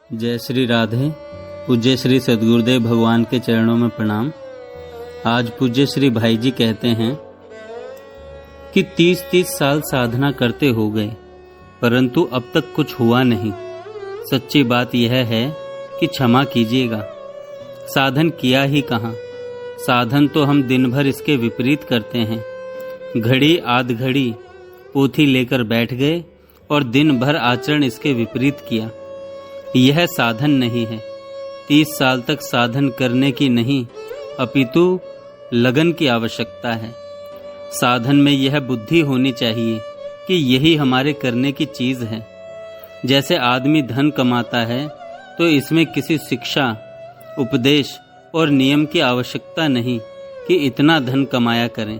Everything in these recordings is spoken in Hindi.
जय श्री राधे। पूज्य श्री सद्गुरुदेव भगवान के चरणों में प्रणाम। आज पूज्य श्री भाई जी कहते हैं कि 30-30 साल साधना करते हो गए परंतु अब तक कुछ हुआ नहीं। सच्ची बात यह है कि क्षमा कीजिएगा, साधन किया ही कहाँ। साधन तो हम दिन भर इसके विपरीत करते हैं। घड़ी आध घड़ी पोथी लेकर बैठ गए और दिन भर आचरण इसके विपरीत किया। यह साधन नहीं है। 30 साल तक साधन करने की नहीं अपितु लगन की आवश्यकता है। साधन में यह बुद्धि होनी चाहिए कि यही हमारे करने की चीज है। जैसे आदमी धन कमाता है तो इसमें किसी शिक्षा, उपदेश और नियम की आवश्यकता नहीं कि इतना धन कमाया करें।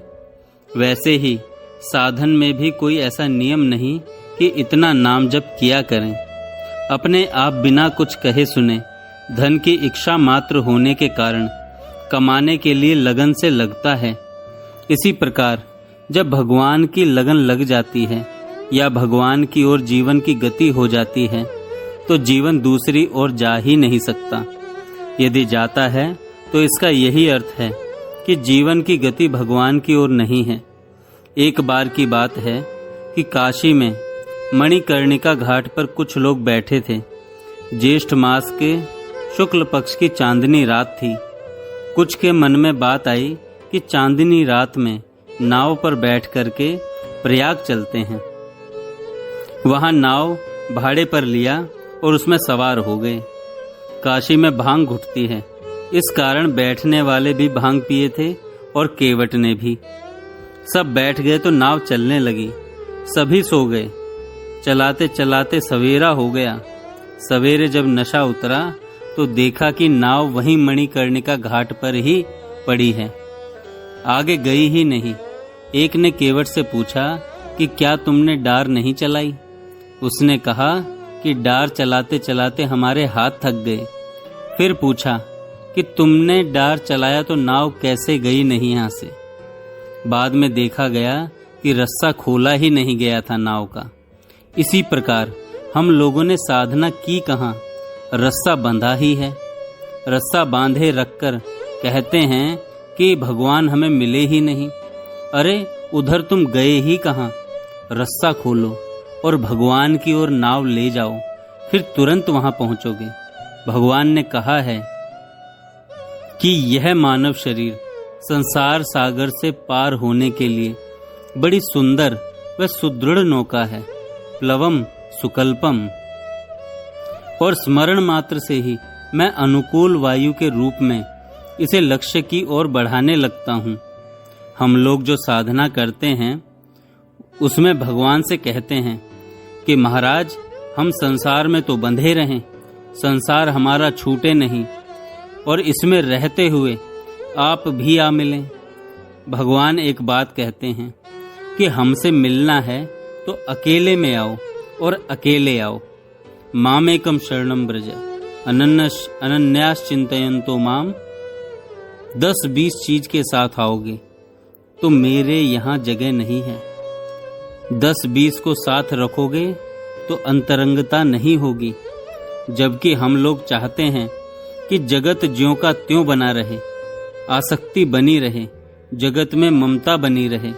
वैसे ही साधन में भी कोई ऐसा नियम नहीं कि इतना नाम जप किया करें। अपने आप बिना कुछ कहे सुने धन की इच्छा मात्र होने के कारण कमाने के लिए लगन से लगता है। इसी प्रकार जब भगवान की लगन लग जाती है या भगवान की ओर जीवन की गति हो जाती है तो जीवन दूसरी ओर जा ही नहीं सकता। यदि जाता है तो इसका यही अर्थ है कि जीवन की गति भगवान की ओर नहीं है। एक बार की बात है कि काशी में मणिकर्णिका घाट पर कुछ लोग बैठे थे। ज्येष्ठ मास के शुक्ल पक्ष की चांदनी रात थी। कुछ के मन में बात आई कि चांदनी रात में नाव पर बैठ करके प्रयाग चलते हैं। वहां नाव भाड़े पर लिया और उसमें सवार हो गए। काशी में भांग घुटती है, इस कारण बैठने वाले भी भांग पिए थे और केवट ने भी। सब बैठ गए तो नाव चलने लगी। सभी सो गए। चलाते चलाते सवेरा हो गया। सवेरे जब नशा उतरा तो देखा कि नाव वहीं मणिकर्णिका घाट पर ही पड़ी है, आगे गई ही नहीं। एक ने केवट से पूछा कि क्या तुमने डार नहीं चलाई? उसने कहा कि डार चलाते चलाते हमारे हाथ थक गए। फिर पूछा कि तुमने डार चलाया तो नाव कैसे गई नहीं यहाँ से? बाद में देखा गया कि रस्सा खोला ही नहीं गया था नाव का। इसी प्रकार हम लोगों ने साधना की कहाँ, रस्सा बंधा ही है। रस्सा बांधे रखकर कहते हैं कि भगवान हमें मिले ही नहीं। अरे उधर तुम गए ही कहाँ? रस्सा खोलो और भगवान की ओर नाव ले जाओ, फिर तुरंत वहां पहुंचोगे। भगवान ने कहा है कि यह मानव शरीर संसार सागर से पार होने के लिए बड़ी सुंदर व सुदृढ़ नौका है। प्लवम सुकल्पम। और स्मरण मात्र से ही मैं अनुकूल वायु के रूप में इसे लक्ष्य की ओर बढ़ाने लगता हूँ। हम लोग जो साधना करते हैं उसमें भगवान से कहते हैं कि महाराज हम संसार में तो बंधे रहें, संसार हमारा छूटे नहीं और इसमें रहते हुए आप भी आ मिलें। भगवान एक बात कहते हैं कि हमसे मिलना है तो अकेले में आओ और अकेले आओ। मामेकम शरणम ब्रज अनन्यास चिंतयन्तो माम। 10-20 चीज के साथ आओगे तो मेरे यहाँ जगह नहीं है। 10-20 को साथ रखोगे तो अंतरंगता नहीं होगी। जबकि हम लोग चाहते हैं कि जगत ज्यों का त्यों बना रहे, आसक्ति बनी रहे, जगत में ममता बनी रहे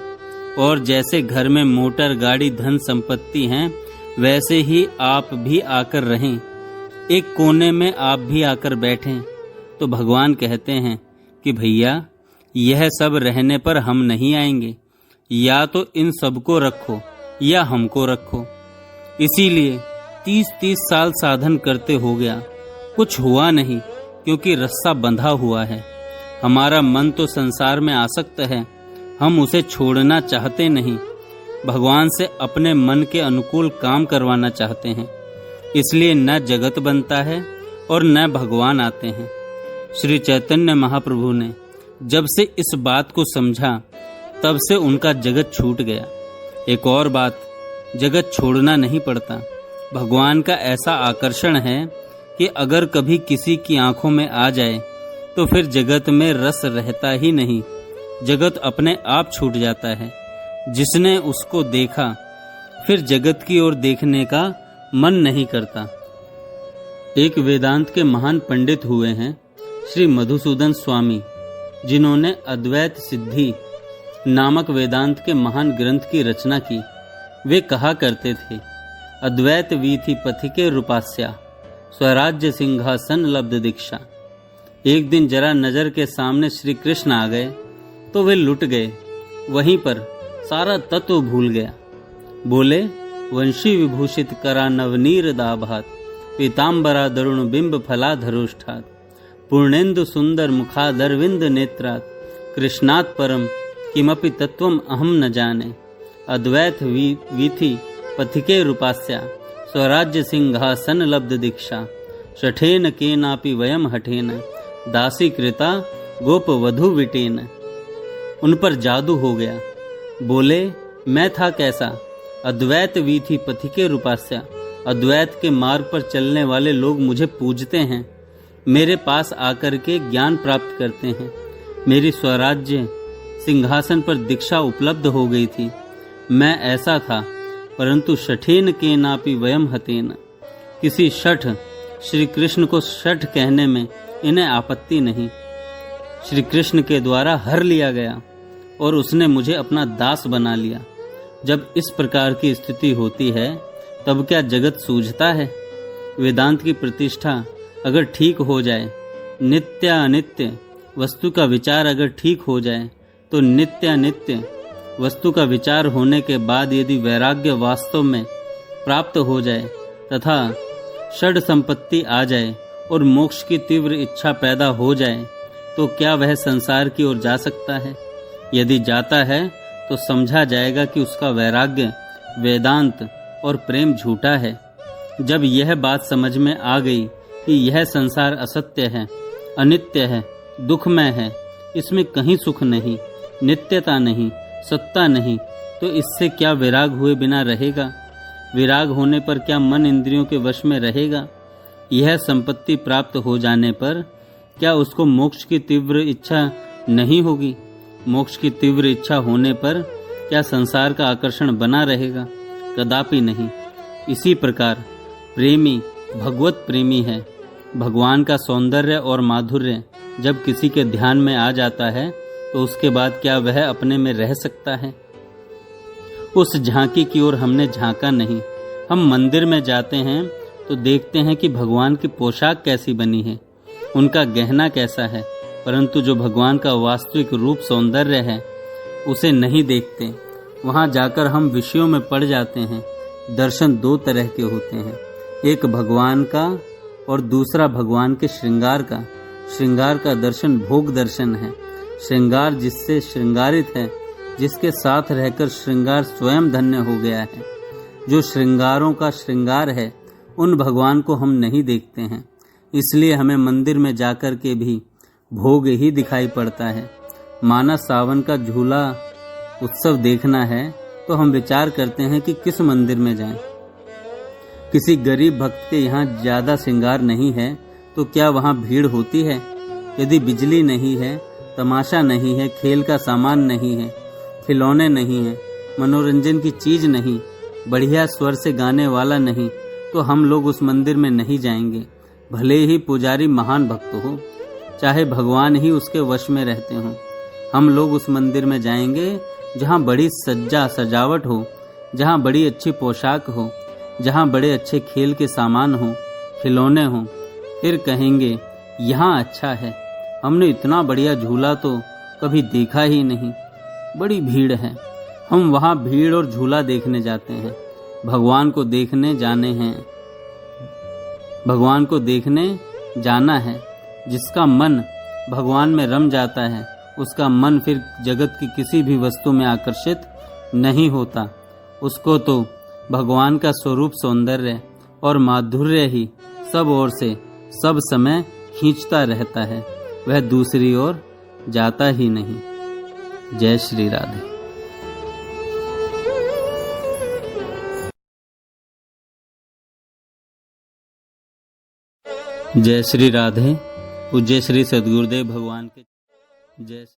और जैसे घर में मोटर गाड़ी धन संपत्ति हैं वैसे ही आप भी आकर रहें, एक कोने में आप भी आकर बैठें। तो भगवान कहते हैं कि भैया यह सब रहने पर हम नहीं आएंगे, या तो इन सबको रखो या हमको रखो। इसीलिए 30-30 साल साधन करते हो गया, कुछ हुआ नहीं क्योंकि रस्सा बंधा हुआ है। हमारा मन तो संसार में आसक्त है, हम उसे छोड़ना चाहते नहीं। भगवान से अपने मन के अनुकूल काम करवाना चाहते हैं, इसलिए न जगत बनता है और न भगवान आते हैं। श्री चैतन्य महाप्रभु ने जब से इस बात को समझा तब से उनका जगत छूट गया। एक और बात, जगत छोड़ना नहीं पड़ता। भगवान का ऐसा आकर्षण है कि अगर कभी किसी की आंखों में आ जाए तो फिर जगत में रस रहता ही नहीं, जगत अपने आप छूट जाता है। जिसने उसको देखा फिर जगत की ओर देखने का मन नहीं करता। एक वेदांत के महान पंडित हुए हैं श्री मधुसूदन स्वामी, जिन्होंने अद्वैत सिद्धि नामक वेदांत के महान ग्रंथ की रचना की। वे कहा करते थे, अद्वैत वीथि पथिके रूपास्या, स्वराज्य सिंहासन लब्ध दीक्षा। एक दिन जरा नजर के सामने श्री कृष्ण आ गए तो वे लुट गए, वहीं पर सारा तत्व भूल गया। बोले, वंशी विभूषित करा नवनीर दाभात, पीतांबरा दरुण बिंब फलाधरुष्ठात, पूर्णेन्दु सुंदर मुखादरविंद नेत्रात, कृष्णात् परम किमपि तत्वम अहम न जाने। अद्वैत वीथि पथिके रूपास्या, स्वराज्य सिंहासन लब्ध दीक्षा। शठेन केनापि वयम हठेन, दासी कृता गोप वधु विटेन। उन पर जादू हो गया। बोले, मैं था कैसा? अद्वैत वीथि पथिके रूपास्या, अद्वैत के मार्ग पर चलने वाले लोग मुझे पूजते हैं, मेरे पास आकर के ज्ञान प्राप्त करते हैं। मेरी स्वराज्य सिंहासन पर दीक्षा उपलब्ध हो गई थी। मैं ऐसा था, परंतु शठेन के नापि वयम हतेन। किसी शठ, श्री कृष्ण को शठ कहने में इन्हें आपत्ति नहीं। श्री कृष्ण के द्वारा हर लिया गया और उसने मुझे अपना दास बना लिया। जब इस प्रकार की स्थिति होती है तब क्या जगत सूझता है? वेदांत की प्रतिष्ठा अगर ठीक हो जाए, नित्य अनित्य वस्तु का विचार अगर ठीक हो जाए, तो नित्य अनित्य वस्तु का विचार होने के बाद यदि वैराग्य वास्तव में प्राप्त हो जाए तथा षड संपत्ति आ जाए और मोक्ष की तीव्र इच्छा पैदा हो जाए, तो क्या वह संसार की ओर जा सकता है? यदि जाता है तो समझा जाएगा कि उसका वैराग्य, वेदांत और प्रेम झूठा है। जब यह बात समझ में आ गई कि यह संसार असत्य है, अनित्य है, दुखमय है, इसमें कहीं सुख नहीं, नित्यता नहीं, सत्ता नहीं, तो इससे क्या विराग हुए बिना रहेगा? विराग होने पर क्या मन इंद्रियों के वश में रहेगा? यह संपत्ति प्राप्त हो जाने पर क्या उसको मोक्ष की तीव्र इच्छा नहीं होगी? मोक्ष की तीव्र इच्छा होने पर क्या संसार का आकर्षण बना रहेगा? कदापि नहीं। इसी प्रकार प्रेमी भगवत प्रेमी है। भगवान का सौंदर्य और माधुर्य जब किसी के ध्यान में आ जाता है तो उसके बाद क्या वह अपने में रह सकता है? उस झांकी की ओर हमने झांका नहीं। हम मंदिर में जाते हैं तो देखते हैं कि भगवान की पोशाक कैसी बनी है, उनका गहना कैसा है, परंतु जो भगवान का वास्तविक रूप सौंदर्य है उसे नहीं देखते। वहां जाकर हम विषयों में पड़ जाते हैं। दर्शन दो तरह के होते हैं, एक भगवान का और दूसरा भगवान के श्रृंगार का। श्रृंगार का दर्शन भोग दर्शन है। श्रृंगार जिससे श्रृंगारित है, जिसके साथ रहकर श्रृंगार स्वयं धन्य हो गया है। जो श्रृंगारों का श्रृंगार है, उन भगवान को हम नहीं देखते हैं। इसलिए हमें मंदिर में जाकर के भी भोग ही दिखाई पड़ता है। माना सावन का झूला उत्सव देखना है तो हम विचार करते हैं कि किस मंदिर में जाएं। किसी गरीब भक्त के यहाँ ज्यादा श्रृंगार नहीं है तो क्या वहाँ भीड़ होती है? यदि बिजली नहीं है, तमाशा नहीं है, खेल का सामान नहीं है, खिलौने नहीं है, मनोरंजन की चीज नहीं, बढ़िया स्वर से गाने वाला नहीं, तो हम लोग उस मंदिर में नहीं जाएंगे। भले ही पुजारी महान भक्त हो, चाहे भगवान ही उसके वश में रहते हों, हम लोग उस मंदिर में जाएंगे जहाँ बड़ी सज्जा सजावट हो, जहाँ बड़ी अच्छी पोशाक हो, जहाँ बड़े अच्छे खेल के सामान हो, खिलौने हो। फिर कहेंगे यहाँ अच्छा है, हमने इतना बढ़िया झूला तो कभी देखा ही नहीं, बड़ी भीड़ है। हम वहाँ भीड़ और झूला देखने जाते हैं, भगवान को देखने जाने हैं। भगवान को देखने जाना है। जिसका मन भगवान में रम जाता है, उसका मन फिर जगत की किसी भी वस्तु में आकर्षित नहीं होता। उसको तो भगवान का स्वरूप सौंदर्य और माधुर्य ही सब ओर से सब समय खींचता रहता है, वह दूसरी ओर जाता ही नहीं। जय श्री राधे। जय श्री राधे। पूज्य श्री सद्गुरुदेव भगवान के जय।